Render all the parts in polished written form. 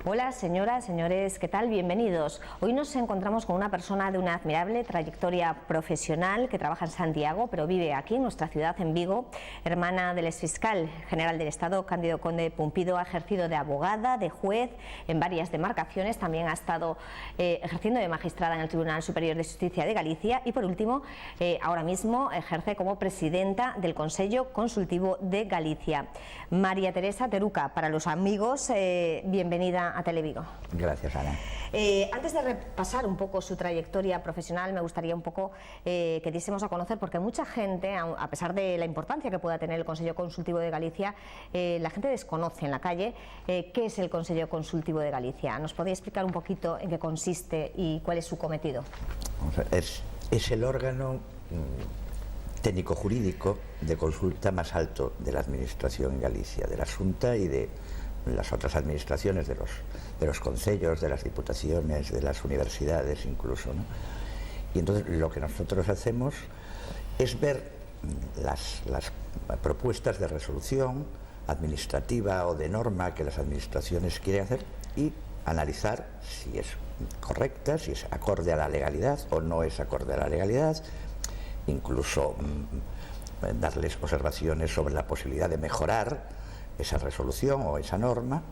Hola señoras, señores, ¿qué tal? Bienvenidos. Hoy nos encontramos con una persona de una admirable trayectoria profesional que trabaja en Santiago, pero vive aquí en nuestra ciudad, en Vigo, hermana del exfiscal general del Estado, Cándido Conde Pumpido. Ha ejercido de abogada, de juez en varias demarcaciones, también ha estado ejerciendo de magistrada en el Tribunal Superior de Justicia de Galicia y por último, ahora mismo ejerce como presidenta del Consello Consultivo de Galicia. María Teresa Teruca, para los amigos, bienvenida a Televigo. Gracias, Ana. Antes de repasar un poco su trayectoria profesional, me gustaría un poco que diésemos a conocer, porque mucha gente, a pesar de la importancia que pueda tener el Consello Consultivo de Galicia, la gente desconoce en la calle qué es el Consello Consultivo de Galicia. ¿Nos podría explicar un poquito en qué consiste y cuál es su cometido? Es el órgano técnico-jurídico de consulta más alto de la Administración en Galicia, de la Xunta y de las otras administraciones, de los concellos, de las diputaciones, de las universidades incluso, ¿no? Y entonces lo que nosotros hacemos es ver las propuestas de resolución administrativa o de norma que las administraciones quieren hacer y analizar si es correcta, si es acorde a la legalidad o no es acorde a la legalidad, incluso darles observaciones sobre la posibilidad de mejorar esa resolución o esa norma,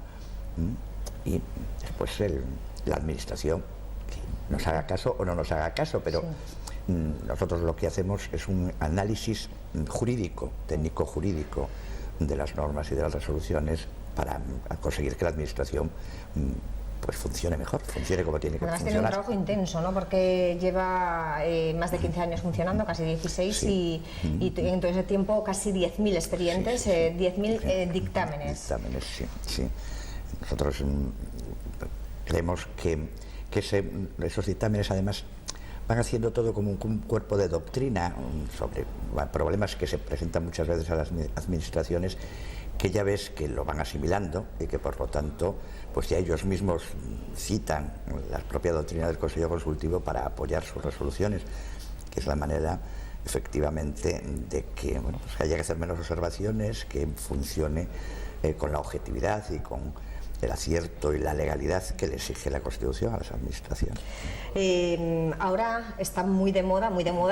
y después la administración que nos haga caso o no nos haga caso, pero sí, nosotros lo que hacemos es un análisis jurídico, técnico-jurídico de las normas y de las resoluciones para conseguir que la administración pues funcione mejor, funcione como tiene que funcionar. Además tiene un trabajo intenso, ¿no? Porque lleva más de 15 años funcionando, casi 16, sí, y en todo ese tiempo casi 10.000 expedientes, sí, 10.000 dictámenes. Dictámenes, sí, sí. Nosotros creemos que esos dictámenes además van haciendo todo como un cuerpo de doctrina sobre problemas que se presentan muchas veces a las administraciones, que ya ves que lo van asimilando y que por lo tanto pues ya ellos mismos citan la propia doctrina del Consejo Consultivo para apoyar sus resoluciones, que es la manera efectivamente de que, bueno, pues haya que hacer menos observaciones, que funcione con la objetividad y con el acierto y la legalidad que le exige la Constitución a las administraciones. Ahora está muy de moda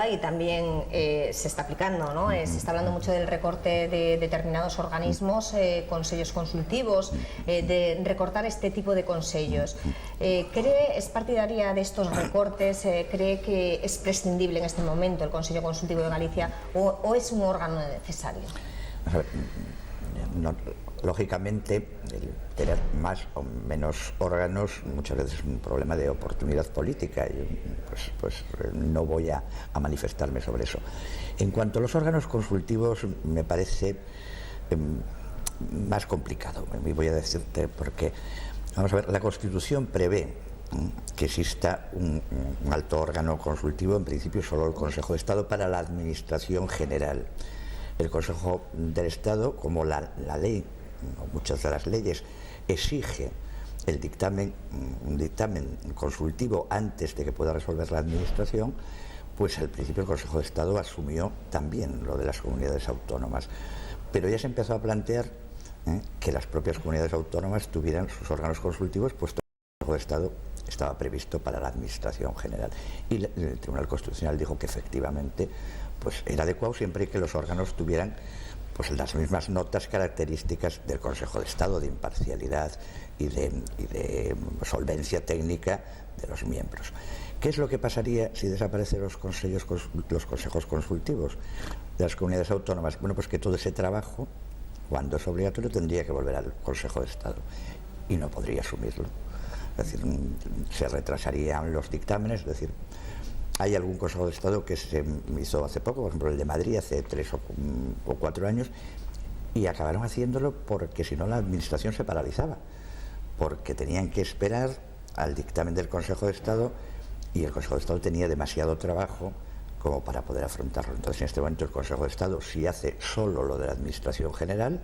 y también se está aplicando, ¿no? Se está hablando mucho del recorte de determinados organismos, consejos consultivos, de recortar este tipo de consellos. ¿Es partidaria de estos recortes? ¿Cree que es prescindible en este momento el Consejo Consultivo de Galicia o es un órgano necesario? No, lógicamente, el tener más o menos órganos muchas veces es un problema de oportunidad política y pues no voy a manifestarme sobre eso. En cuanto a los órganos consultivos, me parece más complicado, y voy a decirte porque, vamos a ver, la Constitución prevé que exista un alto órgano consultivo, en principio solo el Consejo de Estado para la Administración General. El Consejo del Estado, como la ley, o muchas de las leyes, exige un dictamen consultivo antes de que pueda resolver la Administración, pues al principio el Consejo de Estado asumió también lo de las comunidades autónomas. Pero ya se empezó a plantear que las propias comunidades autónomas tuvieran sus órganos consultivos, puesto que el Consejo de Estado estaba previsto para la Administración General. Y el Tribunal Constitucional dijo que efectivamente pues era adecuado siempre que los órganos tuvieran pues las mismas notas características del Consejo de Estado, de imparcialidad y de solvencia técnica de los miembros. ¿Qué es lo que pasaría si desaparecen los consejos consultivos de las comunidades autónomas? Bueno, pues que todo ese trabajo, cuando es obligatorio, tendría que volver al Consejo de Estado y no podría asumirlo. Es decir, se retrasarían los dictámenes, es decir, hay algún Consejo de Estado que se hizo hace poco, por ejemplo el de Madrid, hace 3 o 4 años, y acabaron haciéndolo porque si no la administración se paralizaba, porque tenían que esperar al dictamen del Consejo de Estado y el Consejo de Estado tenía demasiado trabajo como para poder afrontarlo. Entonces en este momento el Consejo de Estado sí hace solo lo de la Administración General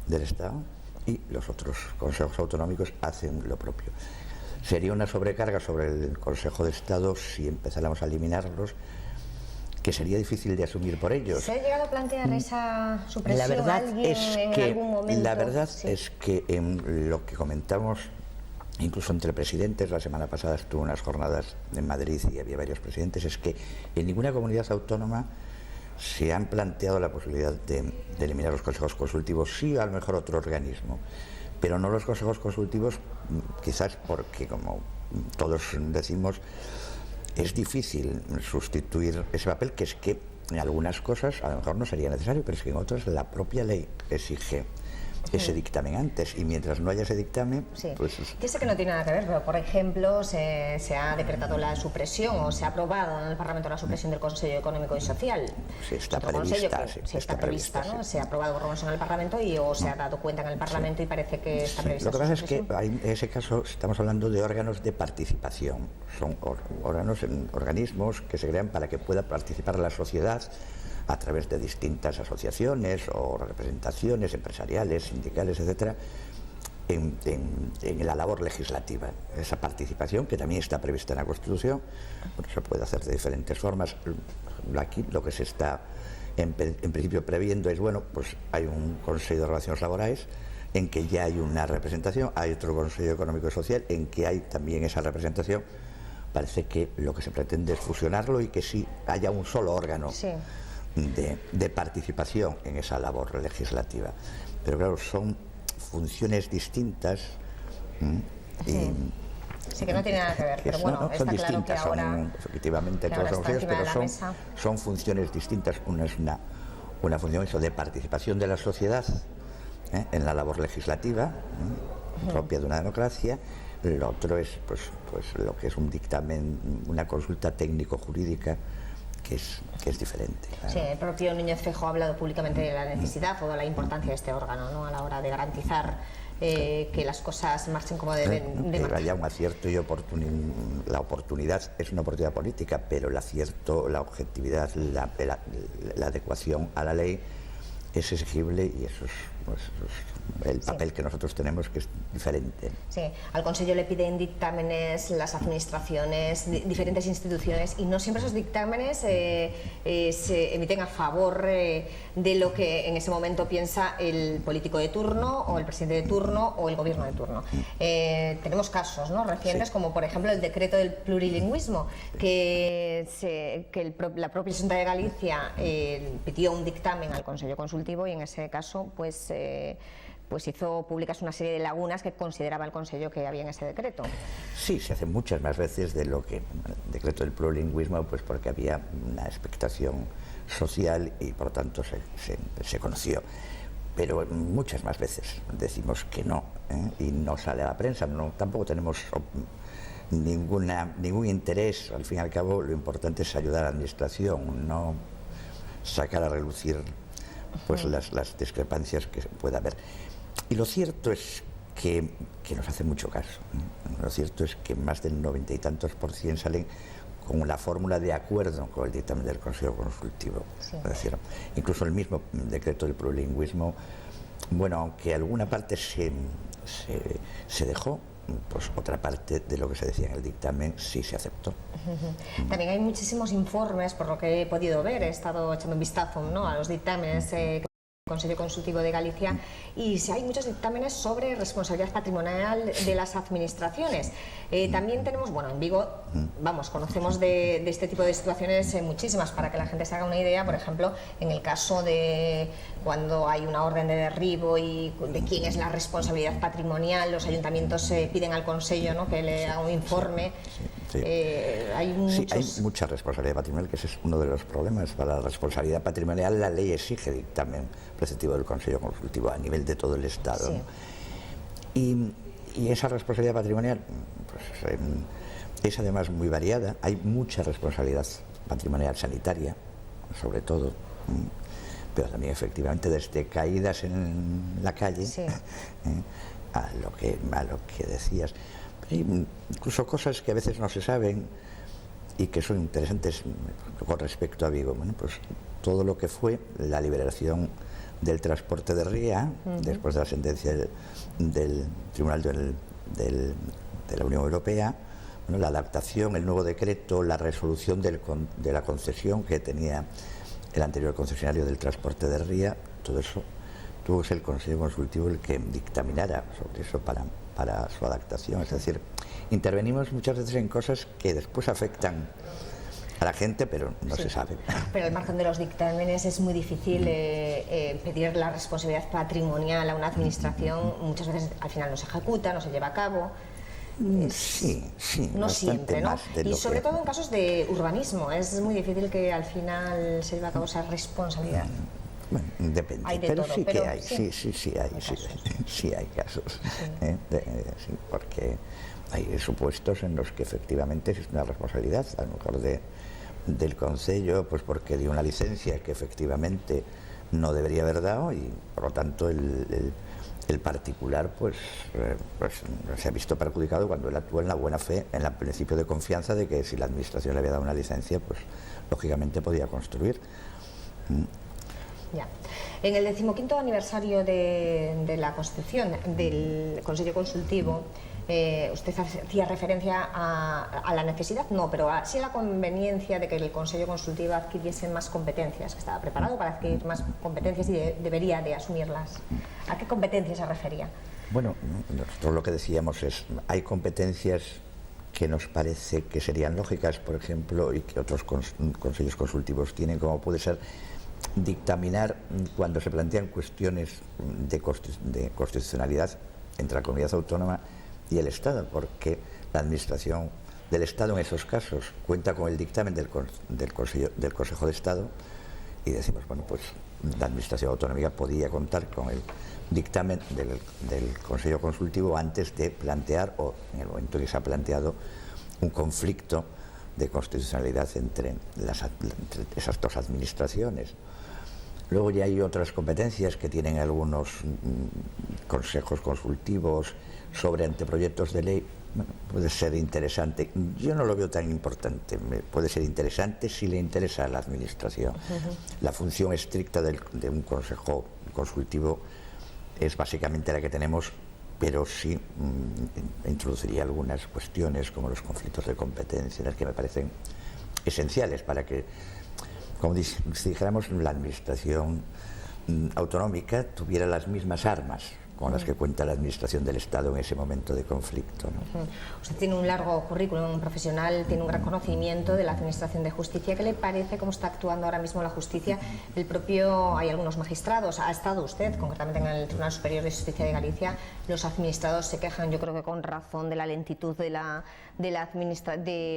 del Estado y los otros consejos autonómicos hacen lo propio. Sería una sobrecarga sobre el Consejo de Estado si empezáramos a eliminarlos, que sería difícil de asumir por ellos. ¿Se ha llegado a plantear esa supresión a alguien en algún momento? La verdad es que en lo que comentamos incluso entre presidentes, la semana pasada estuve unas jornadas en Madrid y había varios presidentes, es que en ninguna comunidad autónoma se han planteado la posibilidad de eliminar los consejos consultivos, sí a lo mejor otro organismo, pero no los consejos consultivos, quizás porque, como todos decimos, es difícil sustituir ese papel, que es que en algunas cosas a lo mejor no sería necesario, pero es que en otras la propia ley exige ese dictamen antes, y mientras no haya ese dictamen, pues... Yo sé que no tiene nada que ver, pero por ejemplo se ha decretado la supresión o se ha aprobado en el Parlamento la supresión del Consejo Económico y Social. Sí, está prevista. Está prevista, ¿no? Se ha aprobado por lo menos en el Parlamento y o se ha dado cuenta en el Parlamento y parece que está prevista. Lo que pasa es que en ese caso estamos hablando de órganos de participación. Son organismos que se crean para que pueda participar la sociedad a través de distintas asociaciones o representaciones empresariales, sindicales, etcétera, en la labor legislativa. Esa participación, que también está prevista en la Constitución, se puede hacer de diferentes formas. Aquí lo que se está en principio previendo es, bueno, pues hay un Consejo de Relaciones Laborales en que ya hay una representación, hay otro Consejo Económico y Social en que hay también esa representación. Parece que lo que se pretende es fusionarlo y que sí haya un solo órgano de participación en esa labor legislativa. Pero claro, son funciones distintas. Sí, que no tiene nada que ver, pero bueno, son está distintas, claro que ahora, son efectivamente todos los consejos, pero son funciones distintas. Una es una función de participación de la sociedad en la labor legislativa propia de una democracia. Lo otro es pues lo que es un dictamen, una consulta técnico-jurídica, que es diferente. Claro. Sí, el propio Núñez Feijóo ha hablado públicamente de la necesidad o de la importancia de este órgano, ¿no?, a la hora de garantizar que las cosas marchen como deben de marchar. Haya un acierto y la oportunidad es una oportunidad política, pero el acierto, la objetividad, la adecuación a la ley es exigible, y eso es el papel que nosotros tenemos, que es diferente. Sí, al Consejo le piden dictámenes las administraciones, diferentes instituciones, y no siempre esos dictámenes se emiten a favor de lo que en ese momento piensa el político de turno o el presidente de turno o el gobierno de turno. Tenemos casos, ¿no?, recientes, como por ejemplo el decreto del plurilingüismo, que la propia Xunta de Galicia pidió un dictamen al Consejo Consultivo, y en ese caso pues hizo públicas una serie de lagunas que consideraba el Consejo que había en ese decreto. Sí, se hace muchas más veces de lo que el decreto del plurilingüismo, pues porque había una expectación social y por tanto se conoció. Pero muchas más veces decimos que no, y no sale a la prensa. Tampoco tenemos ningún interés. Al fin y al cabo, lo importante es ayudar a la administración, no sacar a relucir pues las discrepancias que pueda haber. Y lo cierto es que nos hace mucho caso. Lo cierto es que más del 90 y tantos % salen con la fórmula de acuerdo con el dictamen del Consejo Consultivo. Sí. Es decir, incluso el mismo decreto del plurilingüismo, bueno, aunque alguna parte se dejó, pues otra parte de lo que se decía en el dictamen sí se aceptó. También hay muchísimos informes, por lo que he podido ver, he estado echando un vistazo, ¿no?, a los dictámenes del Consejo Consultivo de Galicia, y hay muchos dictámenes sobre responsabilidad patrimonial de las administraciones. También tenemos, bueno, en Vigo, conocemos de este tipo de situaciones muchísimas. Para que la gente se haga una idea, por ejemplo, en el caso de cuando hay una orden de derribo y de quién es la responsabilidad patrimonial, los ayuntamientos piden al Consejo, ¿no?, que le haga un informe. Hay mucha responsabilidad patrimonial, que ese es uno de los problemas. Para la responsabilidad patrimonial la ley exige dictamen preceptivo del Consejo Consultivo a nivel de todo el Estado. Sí. Y esa responsabilidad patrimonial pues, es además muy variada. Hay mucha responsabilidad patrimonial sanitaria, sobre todo, pero también efectivamente desde caídas en la calle, sí, a lo que decías. Hay incluso cosas que a veces no se saben y que son interesantes con respecto a Vigo. Bueno, pues todo lo que fue la liberación del transporte de ría, después de la sentencia del Tribunal de la Unión Europea, bueno, la adaptación, el nuevo decreto, la resolución de la concesión que tenía el anterior concesionario del transporte de ría, todo eso tuvo que ser el Consejo Consultivo el que dictaminara sobre eso para su adaptación. Es decir, intervenimos muchas veces en cosas que después afectan a la gente, pero no se sabe. Pero al margen de los dictámenes es muy difícil pedir la responsabilidad patrimonial a una administración. Muchas veces al final no se ejecuta, no se lleva a cabo. Sí, no siempre, ¿no? Y sobre todo en casos de urbanismo, es muy difícil que al final se lleve a cabo esa responsabilidad. Bueno, depende, pero todo, sí pero que hay, sí hay casos, sí, porque hay supuestos en los que efectivamente existe una responsabilidad, a lo mejor del Concello, pues porque dio una licencia que efectivamente no debería haber dado y por lo tanto el particular pues se ha visto perjudicado cuando él actúa en la buena fe, en el principio de confianza de que si la administración le había dado una licencia, pues lógicamente podía construir. Ya. En el 15º aniversario de la constitución del Consejo Consultivo, usted hacía referencia a la necesidad, no, pero sí a la conveniencia de que el Consejo Consultivo adquiriese más competencias, que estaba preparado para adquirir más competencias y debería de asumirlas. ¿A qué competencias se refería? Bueno, nosotros lo que decíamos es, hay competencias que nos parece que serían lógicas, por ejemplo, y que otros consejos consultivos tienen, como puede ser dictaminar cuando se plantean cuestiones de constitucionalidad entre la comunidad autónoma y el Estado, porque la administración del Estado en esos casos cuenta con el dictamen del Consejo de Estado y decimos, bueno, pues la administración autonómica podía contar con el dictamen del Consejo Consultivo antes de plantear, o en el momento que se ha planteado, un conflicto de constitucionalidad entre esas dos administraciones. Luego ya hay otras competencias que tienen algunos consejos consultivos sobre anteproyectos de ley. Bueno, puede ser interesante. Yo no lo veo tan importante. Puede ser interesante si le interesa a la administración. La función estricta de un consejo consultivo es básicamente la que tenemos, pero sí introduciría algunas cuestiones como los conflictos de competencias que me parecen esenciales para que, como si dijéramos, la administración autonómica tuviera las mismas armas con las que cuenta la administración del Estado en ese momento de conflicto, ¿no? Usted tiene un largo currículum profesional, tiene un gran conocimiento de la administración de justicia. ¿Qué le parece cómo está actuando ahora mismo la justicia? Hay algunos magistrados, ha estado usted concretamente en el Tribunal Superior de Justicia de Galicia. Los administrados se quejan, yo creo que con razón, de la lentitud de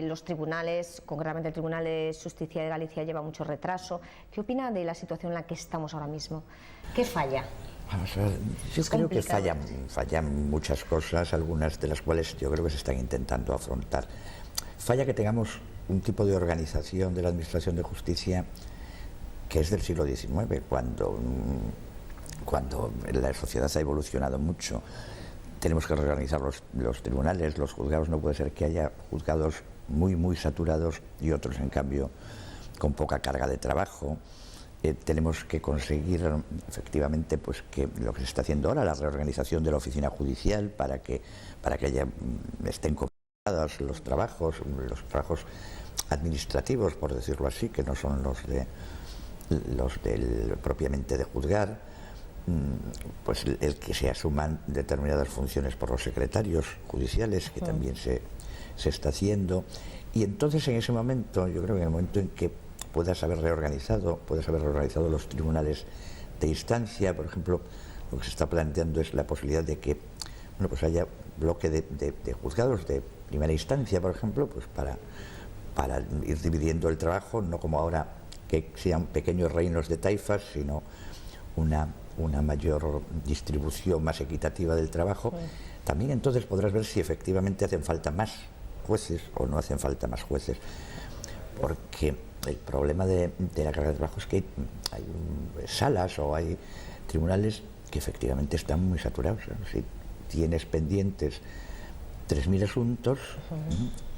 los tribunales, concretamente el Tribunal de Justicia de Galicia lleva mucho retraso. ¿Qué opina de la situación en la que estamos ahora mismo? ¿Qué falla? Vamos a ver, yo creo que fallan muchas cosas, algunas de las cuales yo creo que se están intentando afrontar. Falla que tengamos un tipo de organización de la administración de justicia que es del siglo XIX, cuando la sociedad ha evolucionado mucho. Tenemos que reorganizar los tribunales, los juzgados. No puede ser que haya juzgados muy saturados y otros, en cambio, con poca carga de trabajo. Tenemos que conseguir efectivamente pues que lo que se está haciendo ahora, la reorganización de la oficina judicial para que estén complementados los trabajos administrativos, por decirlo así, que no son los propiamente de juzgar, pues el que se asuman determinadas funciones por los secretarios judiciales, que también se está haciendo. Y entonces en ese momento, yo creo que en el momento en que puedas haber reorganizado los tribunales de instancia, por ejemplo, lo que se está planteando es la posibilidad de que pues haya bloque de juzgados de primera instancia, por ejemplo, pues para ir dividiendo el trabajo, no como ahora que sean pequeños reinos de taifas, sino una mayor distribución más equitativa del trabajo. También entonces podrás ver si efectivamente hacen falta más jueces o no hacen falta más jueces, porque el problema de la carga de trabajo es que hay salas o hay tribunales que efectivamente están muy saturados. Si tienes pendientes 3.000 asuntos,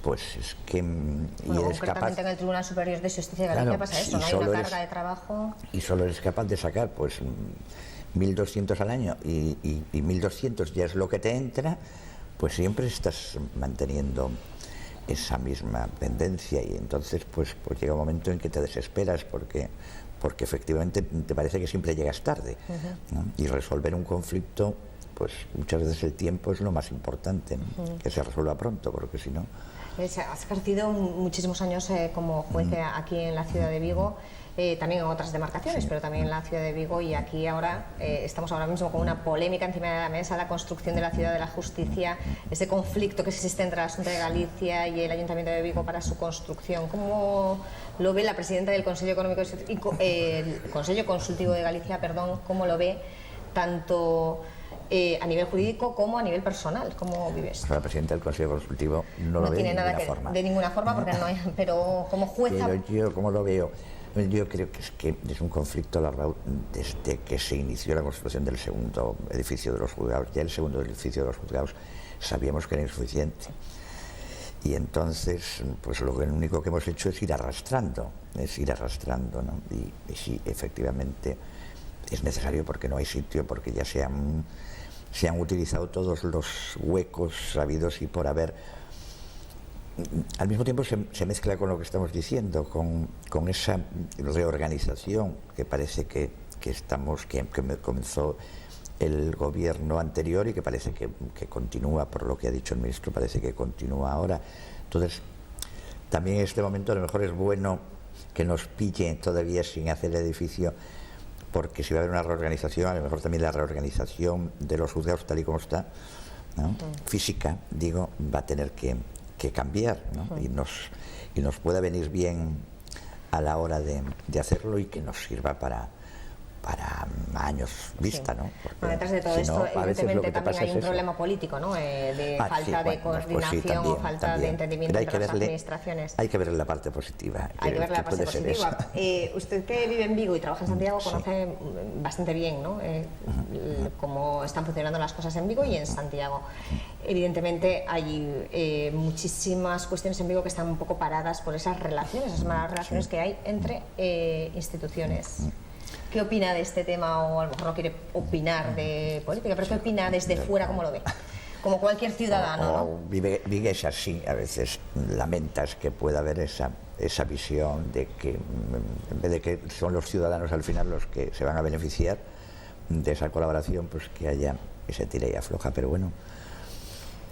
pues es que y eres capaz, en el Tribunal Superior de Justicia de Galicia pasa eso, no hay una carga de trabajo. Y solo eres capaz de sacar pues 1.200 al año y 1.200 ya es lo que te entra, pues siempre estás manteniendo esa misma tendencia, y entonces pues llega un momento en que te desesperas porque efectivamente te parece que siempre llegas tarde, ¿no? Y resolver un conflicto, pues muchas veces el tiempo es lo más importante, ¿no? Que se resuelva pronto, porque si no... Has ejercido muchísimos años como juez aquí en la ciudad de Vigo, también en otras demarcaciones, pero también en la ciudad de Vigo, y aquí ahora estamos ahora mismo con una polémica encima de la mesa, la construcción de la ciudad de la justicia, ese conflicto que existe entre la Xunta de Galicia y el Ayuntamiento de Vigo para su construcción. ¿Cómo lo ve la presidenta del Consejo Económico el Consejo Consultivo de Galicia, perdón, cómo lo ve tanto a nivel jurídico como a nivel personal? ¿Cómo vives? La presidenta del Consejo Consultivo no lo ve tiene nada de ninguna forma, porque no hay, pero como jueza... Pero yo, ¿cómo lo veo? Yo creo que es un conflicto alargado desde que se inició la construcción del segundo edificio de los juzgados. Ya el segundo edificio de los juzgados sabíamos que era insuficiente. Y entonces, pues lo único que hemos hecho es ir arrastrando, ¿no? Y sí, efectivamente, es necesario porque no hay sitio, porque ya se han utilizado todos los huecos sabidos y por haber. Al mismo tiempo se mezcla con lo que estamos diciendo, con esa reorganización que parece que comenzó el gobierno anterior y que parece que continúa, por lo que ha dicho el ministro, parece que continúa ahora. Entonces, también en este momento a lo mejor es bueno que nos pille todavía sin hacer el edificio, porque si va a haber una reorganización, a lo mejor también la reorganización de los juzgados tal y como está, ¿no? Física, digo, va a tener que cambiar, ¿no? Y nos pueda venir bien a la hora de hacerlo, y que nos sirva para años vista, ¿no? Porque detrás de todo esto, evidentemente, también hay un problema político, ¿no? De falta de coordinación o falta de entendimiento entre las administraciones. Hay que ver la parte positiva. Hay que ver la parte positiva. Usted, que vive en Vigo y trabaja en Santiago, conoce bastante bien, ¿no? Cómo están funcionando las cosas en Vigo y en Santiago. Evidentemente hay muchísimas cuestiones en Vigo que están un poco paradas por esas relaciones, esas malas relaciones que hay entre instituciones. ¿Qué opina de este tema? O a lo mejor no quiere opinar de política, pero ¿qué opina desde fuera? ¿Cómo lo ve? Como cualquier ciudadano, ¿no? Vives así, a veces lamentas que pueda haber esa visión de que, en vez de que son los ciudadanos al final los que se van a beneficiar de esa colaboración, pues que haya ese tira y afloja, pero bueno,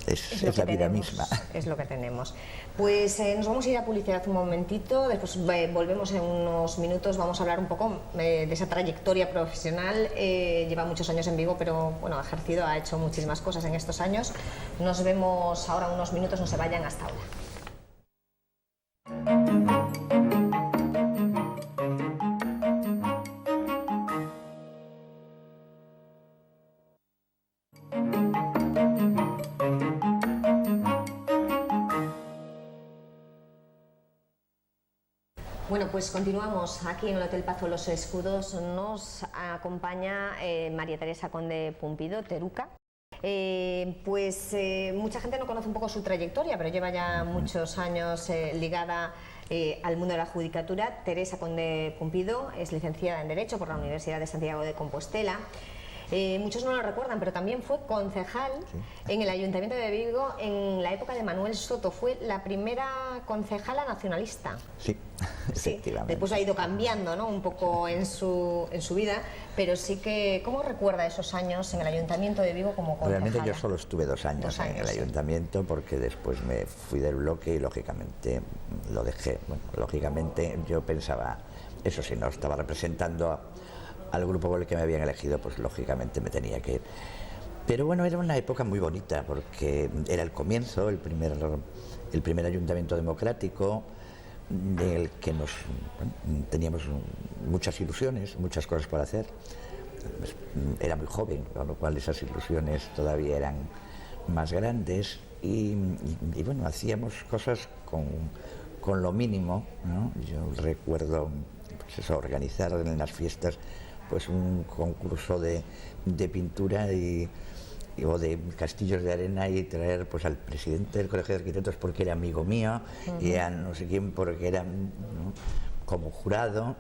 es la vida misma. Es lo que tenemos. Pues nos vamos a ir a publicidad un momentito, después volvemos en unos minutos, vamos a hablar un poco de esa trayectoria profesional. Lleva muchos años en Vigo, pero bueno, ha hecho muchísimas cosas en estos años. Nos vemos ahora unos minutos, no se vayan hasta ahora. Bueno, pues continuamos aquí en el Hotel Pazo Los Escudos. Nos acompaña María Teresa Conde Pumpido, Teruca. Mucha gente no conoce un poco su trayectoria, pero lleva ya muchos años ligada al mundo de la judicatura. Teresa Conde Pumpido es licenciada en Derecho por la Universidad de Santiago de Compostela. Muchos no lo recuerdan, pero también fue concejal en el Ayuntamiento de Vigo en la época de Manuel Soto. Fue la primera concejala nacionalista. Sí, efectivamente. Después ha ido cambiando, ¿no?, un poco en su vida, pero sí que... ¿Cómo recuerda esos años en el Ayuntamiento de Vigo como concejala? Realmente yo solo estuve 2 años en el Ayuntamiento, porque después me fui del bloque y lógicamente lo dejé. Bueno, lógicamente yo pensaba, eso sí, no estaba representando al grupo por el que me habían elegido, pues lógicamente me tenía que ir. Pero bueno, era una época muy bonita, porque era el comienzo, el primer ayuntamiento democrático, del que teníamos muchas ilusiones, muchas cosas por hacer. Pues, era muy joven, con lo cual esas ilusiones todavía eran más grandes, y bueno, hacíamos cosas con lo mínimo, ¿no? Yo recuerdo, pues eso, organizar en las fiestas pues un concurso de pintura o de castillos de arena, y traer pues al presidente del Colegio de Arquitectos porque era amigo mío, y a no sé quién porque era, ¿no?, como jurado,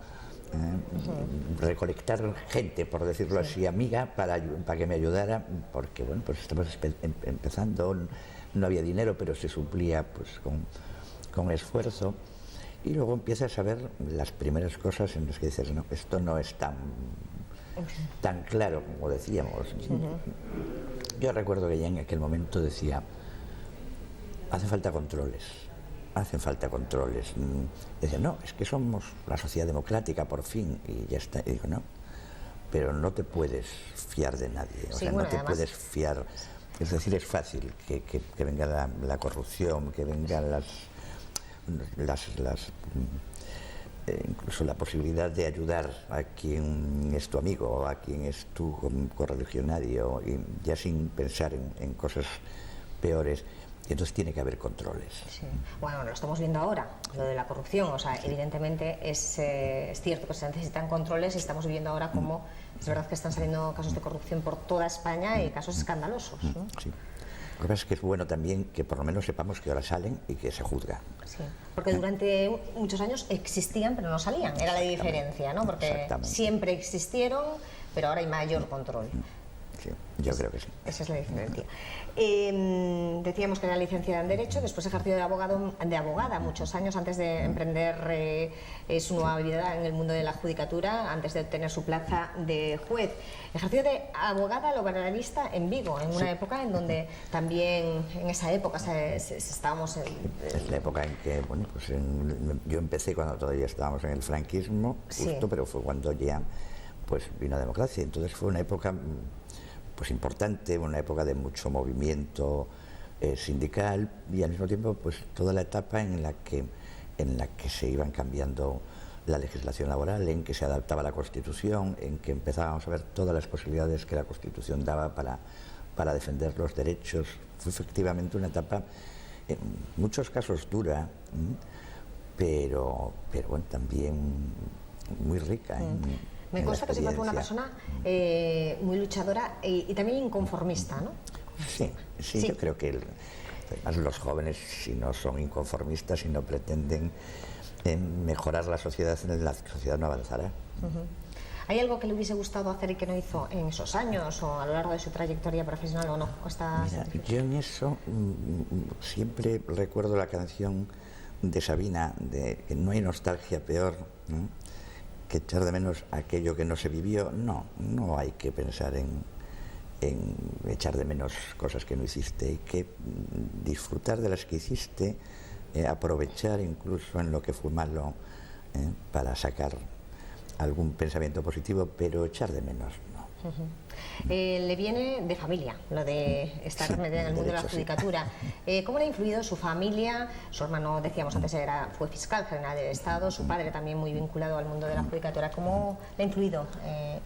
recolectar gente, por decirlo así, amiga, para que me ayudara, porque bueno, pues estamos empezando, no había dinero, pero se suplía pues con esfuerzo, y luego empiezas a ver las primeras cosas en las que dices, no, esto no es tan claro como decíamos. Yo recuerdo que ya en aquel momento decía, hacen falta controles. Decía, no, es que somos la sociedad democrática por fin, y ya está. Y digo, no, pero no te puedes fiar de nadie, o sea, no te puedes fiar. Es decir, es fácil que venga la corrupción, que vengan incluso la posibilidad de ayudar a quien es tu amigo, a quien es tu correligionario, y ya sin pensar en cosas peores. Y entonces tiene que haber controles. Sí. Bueno, lo estamos viendo ahora, lo de la corrupción. O sea, evidentemente es cierto que se necesitan controles, y estamos viendo ahora cómo es verdad que están saliendo casos de corrupción por toda España, y casos escandalosos, ¿no? Sí. Lo que pasa es que es bueno también que por lo menos sepamos que ahora salen y que se juzgan. Sí, porque durante muchos años existían pero no salían, era la diferencia, ¿no? Porque siempre existieron, pero ahora hay mayor control. Sí, yo creo que sí. Esa es la diferencia. Decíamos que era licenciada en Derecho, después ejerció de abogada muchos años antes de emprender su nueva vida en el mundo de la judicatura, antes de obtener su plaza de juez. Ejerció de abogada laboralista en Vigo, en una época en donde también, en esa época, estábamos... Es la época en que, bueno, pues yo empecé cuando todavía estábamos en el franquismo, justo, pero fue cuando ya pues vino la democracia. Entonces fue una época pues importante, una época de mucho movimiento sindical, y al mismo tiempo pues toda la etapa en la que se iban cambiando la legislación laboral, en que se adaptaba la Constitución, en que empezábamos a ver todas las posibilidades que la Constitución daba para defender los derechos. Fue efectivamente una etapa en muchos casos dura, pero bueno, también muy rica. Me consta que siempre fue una persona muy luchadora y también inconformista, ¿no? Sí, yo creo que además los jóvenes, si no son inconformistas, si no pretenden mejorar la sociedad no avanzará. ¿Hay algo que le hubiese gustado hacer y que no hizo en esos años o a lo largo de su trayectoria profesional o no? Mira, yo en eso siempre recuerdo la canción de Sabina, de que no hay nostalgia peor, ¿no?, que echar de menos aquello que no se vivió. No hay que pensar en echar de menos cosas que no hiciste, hay que disfrutar de las que hiciste, aprovechar incluso en lo que fue malo para sacar algún pensamiento positivo, pero echar de menos no. Le viene de familia lo de estar metida en el mundo de la judicatura. ¿Cómo le ha influido su familia? Su hermano, decíamos antes, fue fiscal general del Estado, su padre también muy vinculado al mundo de la judicatura. ¿Cómo le ha influido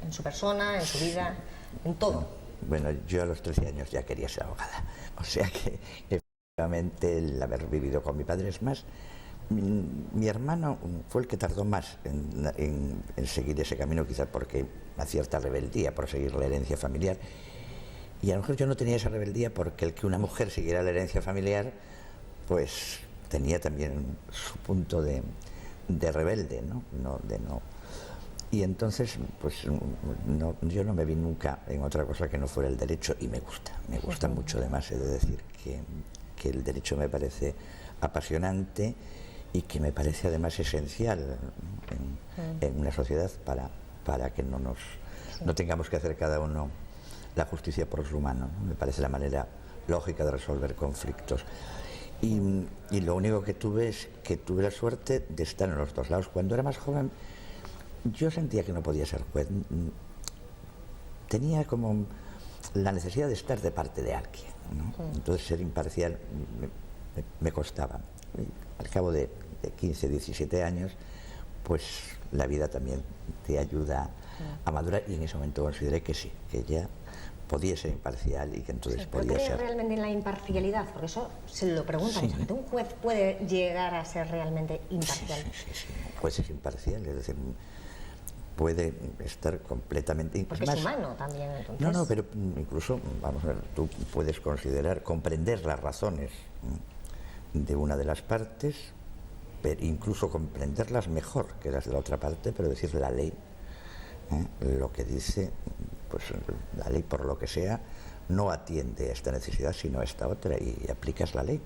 en su persona, en su vida, en todo? Bueno, yo a los 13 años ya quería ser abogada, o sea que efectivamente el haber vivido con mi padre es más. Mi hermano fue el que tardó más en seguir ese camino, quizás porque una cierta rebeldía por seguir la herencia familiar, y a lo mejor yo no tenía esa rebeldía, porque el que una mujer siguiera la herencia familiar pues tenía también su punto de rebelde, ¿no? Y entonces pues yo no me vi nunca en otra cosa que no fuera el derecho, y me gusta mucho. Además, he de decir que el derecho me parece apasionante y que me parece además esencial en una sociedad para que no tengamos que hacer cada uno la justicia por su mano, ¿no? Me parece la manera lógica de resolver conflictos. Y lo único que tuve es que tuve la suerte de estar en los dos lados. Cuando era más joven yo sentía que no podía ser juez. Tenía como la necesidad de estar de parte de alguien, ¿no? Entonces ser imparcial me costaba. Al cabo de 15, 17 años, pues la vida también te ayuda a madurar, y en ese momento consideré que sí, que ya podía ser imparcial y que entonces podía ser... ¿Pero cree realmente en la imparcialidad? Porque eso se lo preguntan. Sí. ¿Un juez puede llegar a ser realmente imparcial? Sí. Un juez es imparcial, es decir, puede estar completamente... Porque es humano también, entonces. No, pero incluso, vamos a ver, tú puedes comprender las razones de una de las partes incluso comprenderlas mejor que las de la otra parte, pero decir la ley, lo que dice, pues la ley por lo que sea no atiende a esta necesidad sino a esta otra y aplicas la ley.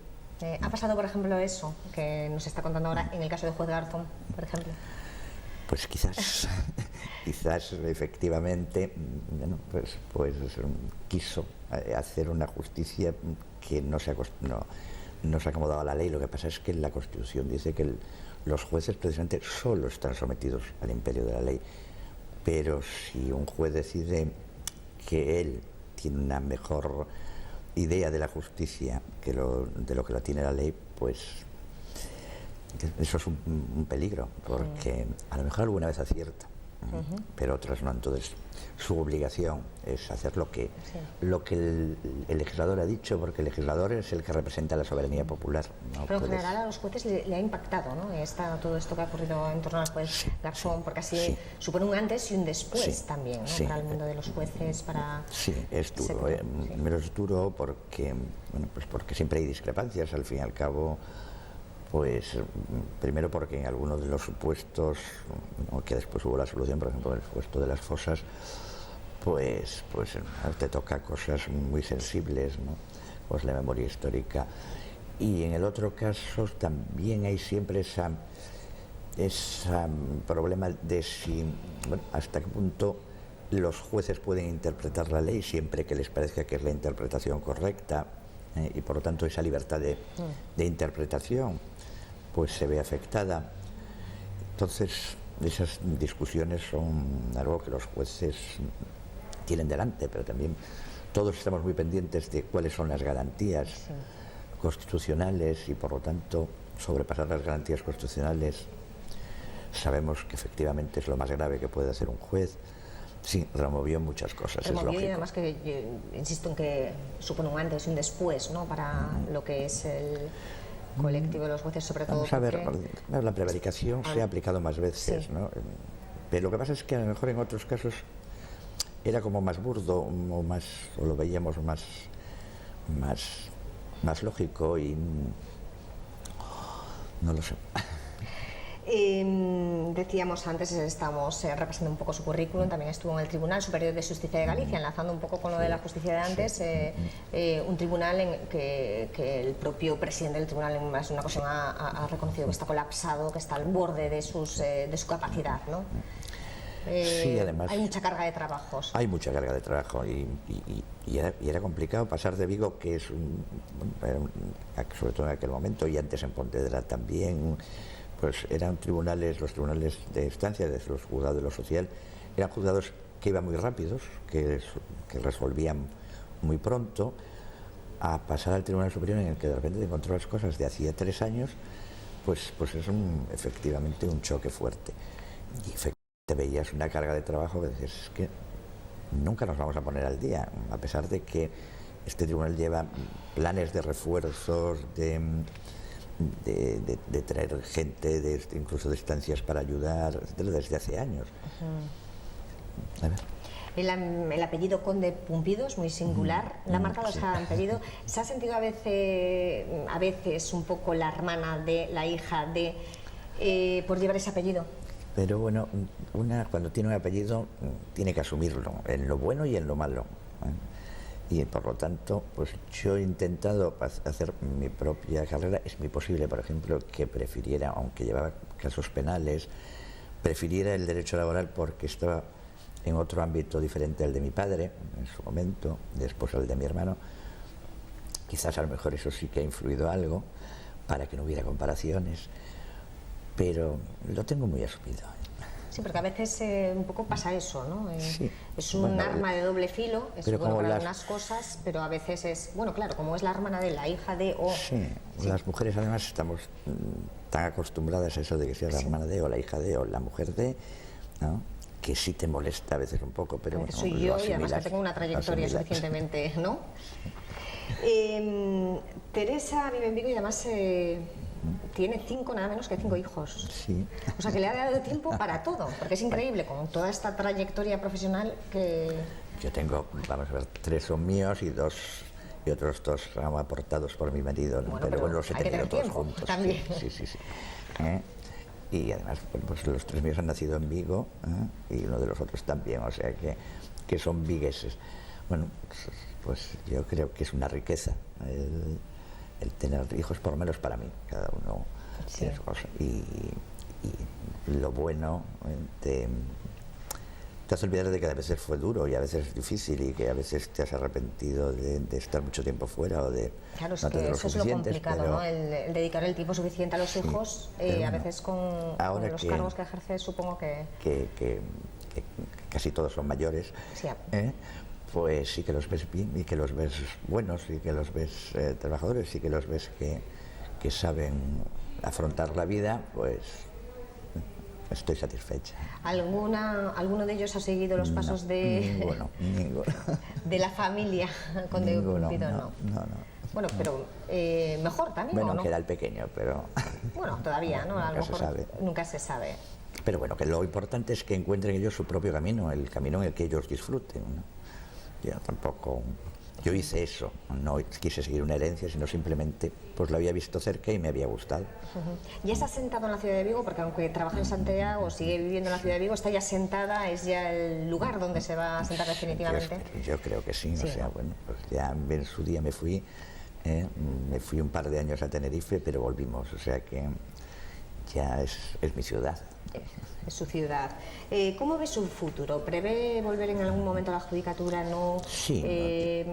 ¿Ha pasado, por ejemplo, eso que nos está contando ahora en el caso del juez Garzón, por ejemplo? Pues quizás, quizás efectivamente, bueno, pues quiso hacer una justicia que no se acomodaba a la ley. Lo que pasa es que la Constitución dice que los jueces precisamente solo están sometidos al imperio de la ley. Pero si un juez decide que él tiene una mejor idea de la justicia de lo que la tiene la ley, pues eso es un peligro, porque a lo mejor alguna vez acierta, pero otras no. Entonces su obligación es hacer lo que el legislador ha dicho, porque el legislador es el que representa la soberanía popular. No pero en general a los jueces le ha impactado, ¿no? Todo esto que ha ocurrido en torno al juez Garzón, porque así supone un antes y un después también, ¿no? Para el mundo de los jueces, para... Sí, es duro, pero es duro porque, bueno, pues porque siempre hay discrepancias, al fin y al cabo. Pues primero porque en algunos de los supuestos, que después hubo la solución, por ejemplo, el supuesto de las fosas, pues te toca cosas muy sensibles, ¿no? Pues la memoria histórica. Y en el otro caso también hay siempre ese problema de si, bueno, hasta qué punto los jueces pueden interpretar la ley siempre que les parezca que es la interpretación correcta, y por lo tanto esa libertad de interpretación pues se ve afectada. Entonces esas discusiones son algo que los jueces tienen delante, pero también todos estamos muy pendientes de cuáles son las garantías constitucionales y por lo tanto sobrepasar las garantías constitucionales sabemos que efectivamente es lo más grave que puede hacer un juez. Sí, removió muchas cosas, es lógico. Y además que yo insisto en que supone un antes y un después, ¿no? Para lo que es el colectivo de los jueces, sobre todo. Vamos a ver, la prevaricación se ha aplicado más veces, ¿no? Pero lo que pasa es que a lo mejor en otros casos era como más burdo o lo veíamos más lógico y no lo sé. Decíamos antes, estamos repasando un poco su currículum, también estuvo en el Tribunal Superior de Justicia de Galicia, enlazando un poco con lo de la justicia de antes, un tribunal en que el propio presidente del tribunal en más de una ocasión ha reconocido que está colapsado, que está al borde de su capacidad, ¿no? Sí, además hay mucha carga de trabajos. Hay mucha carga de trabajo y era complicado pasar de Vigo, que es sobre todo en aquel momento y antes en Pontevedra también, pues eran los tribunales de instancia, de los juzgados de lo social, eran juzgados que iban muy rápidos, que resolvían muy pronto, a pasar al Tribunal Superior en el que de repente te encontró las cosas de hacía 3 años, pues es efectivamente un choque fuerte. Y efectivamente veías una carga de trabajo que decías, es que nunca nos vamos a poner al día, a pesar de que este tribunal lleva planes de refuerzos, de traer gente, incluso de estancias para ayudar, desde hace años. A ver. El apellido Conde Pumpido es muy singular, la marca los ha apellido. ¿Se ha sentido a veces un poco la hermana de la hija de por llevar ese apellido? Pero bueno, cuando tiene un apellido tiene que asumirlo, en lo bueno y en lo malo, y por lo tanto, pues yo he intentado hacer mi propia carrera. Es muy posible, por ejemplo, que prefiriera, aunque llevaba casos penales, prefiriera el derecho laboral porque estaba en otro ámbito diferente al de mi padre en su momento, después al de mi hermano. Quizás a lo mejor eso sí que ha influido algo para que no hubiera comparaciones, pero lo tengo muy asumido. Sí, porque a veces un poco pasa eso, ¿no? Sí. Es un arma de doble filo, es bueno para algunas cosas, pero a veces es, bueno, claro, como es la hermana de la hija de o... Sí, las mujeres además estamos tan acostumbradas a eso de que sea la hermana de o la hija de o la mujer de, ¿no? Que sí te molesta a veces un poco, pero bueno, soy yo y además que tengo una trayectoria suficientemente, ¿no? Teresa vive en Vigo y además tiene nada menos que 5 hijos. Sí. O sea que le ha dado tiempo para todo, porque es increíble con toda esta trayectoria profesional que... Yo tengo, vamos a ver, 3 son míos y 2 y otros dos aportados por mi marido, ¿no? Bueno, pero bueno, los he tenido todos juntos. También. Sí. Y además, bueno, pues los tres míos han nacido en Vigo, y uno de los otros también, o sea que son vigueses. Bueno, pues yo creo que es una riqueza el tener hijos, por lo menos para mí, cada uno tiene su cosa. Y lo bueno te hace olvidar de que a veces fue duro y a veces es difícil y que a veces te has arrepentido de estar mucho tiempo fuera o de claro, es no que tener lo eso es lo suficiente, complicado, ¿no? El dedicar el tiempo suficiente a los hijos, a veces con los cargos que ejerces, supongo que casi todos son mayores, sí. Pues sí que los ves bien y que los ves buenos y que los ves trabajadores y que los ves que saben afrontar la vida, pues estoy satisfecha. ¿Alguno de ellos ha seguido los pasos Ninguno. de la familia con Ninguno, Cupido? No. Bueno, pero mejor también, bueno, ¿o no? queda el pequeño, pero bueno, todavía, ¿no? A lo mejor nunca se sabe. Pero bueno, que lo importante es que encuentren ellos su propio camino, el camino en el que ellos disfruten, ¿no? Yo hice eso, no quise seguir una herencia, sino simplemente pues lo había visto cerca y me había gustado. ¿Ya está sentado en la ciudad de Vigo? Porque aunque trabaja en Santiago, sigue viviendo en la ciudad de Vigo, ¿está ya sentada? ¿Es ya el lugar donde se va a sentar definitivamente? Yo creo que sí, o sea, bueno, pues ya en su día me fui un par de años a Tenerife, pero volvimos, o sea que ya es mi ciudad. Es su ciudad. ¿Cómo ve su futuro? ¿Prevé volver en algún momento a la judicatura? ¿No? Sí.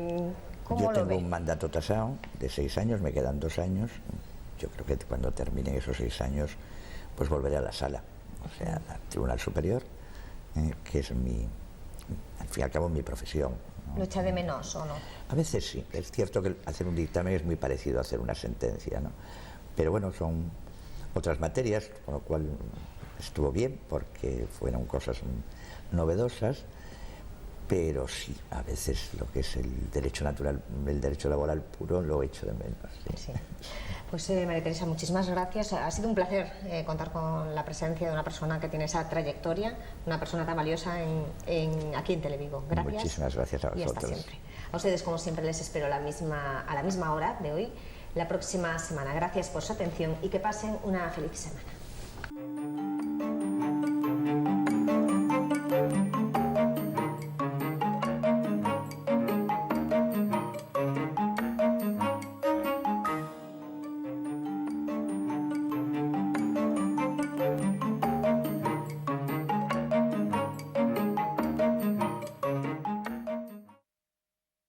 ¿Cómo yo lo tengo ve? un mandato tasado de 6 años, me quedan 2 años. Yo creo que cuando terminen esos 6 años, pues volveré a la sala, o sea, al Tribunal Superior, que es al fin y al cabo, mi profesión, ¿no? ¿Lo echa de menos o no? A veces sí. Es cierto que hacer un dictamen es muy parecido a hacer una sentencia, ¿no? Pero bueno, son otras materias, con lo cual estuvo bien porque fueron cosas novedosas, pero sí, a veces lo que es el derecho natural, el derecho laboral puro, lo echo de menos. Sí. Pues María Teresa, muchísimas gracias. Ha sido un placer contar con la presencia de una persona que tiene esa trayectoria, una persona tan valiosa aquí en Televigo. Gracias. Muchísimas gracias a vosotros. Y hasta siempre. A ustedes, como siempre, les espero a la misma hora de hoy, la próxima semana. Gracias por su atención y que pasen una feliz semana.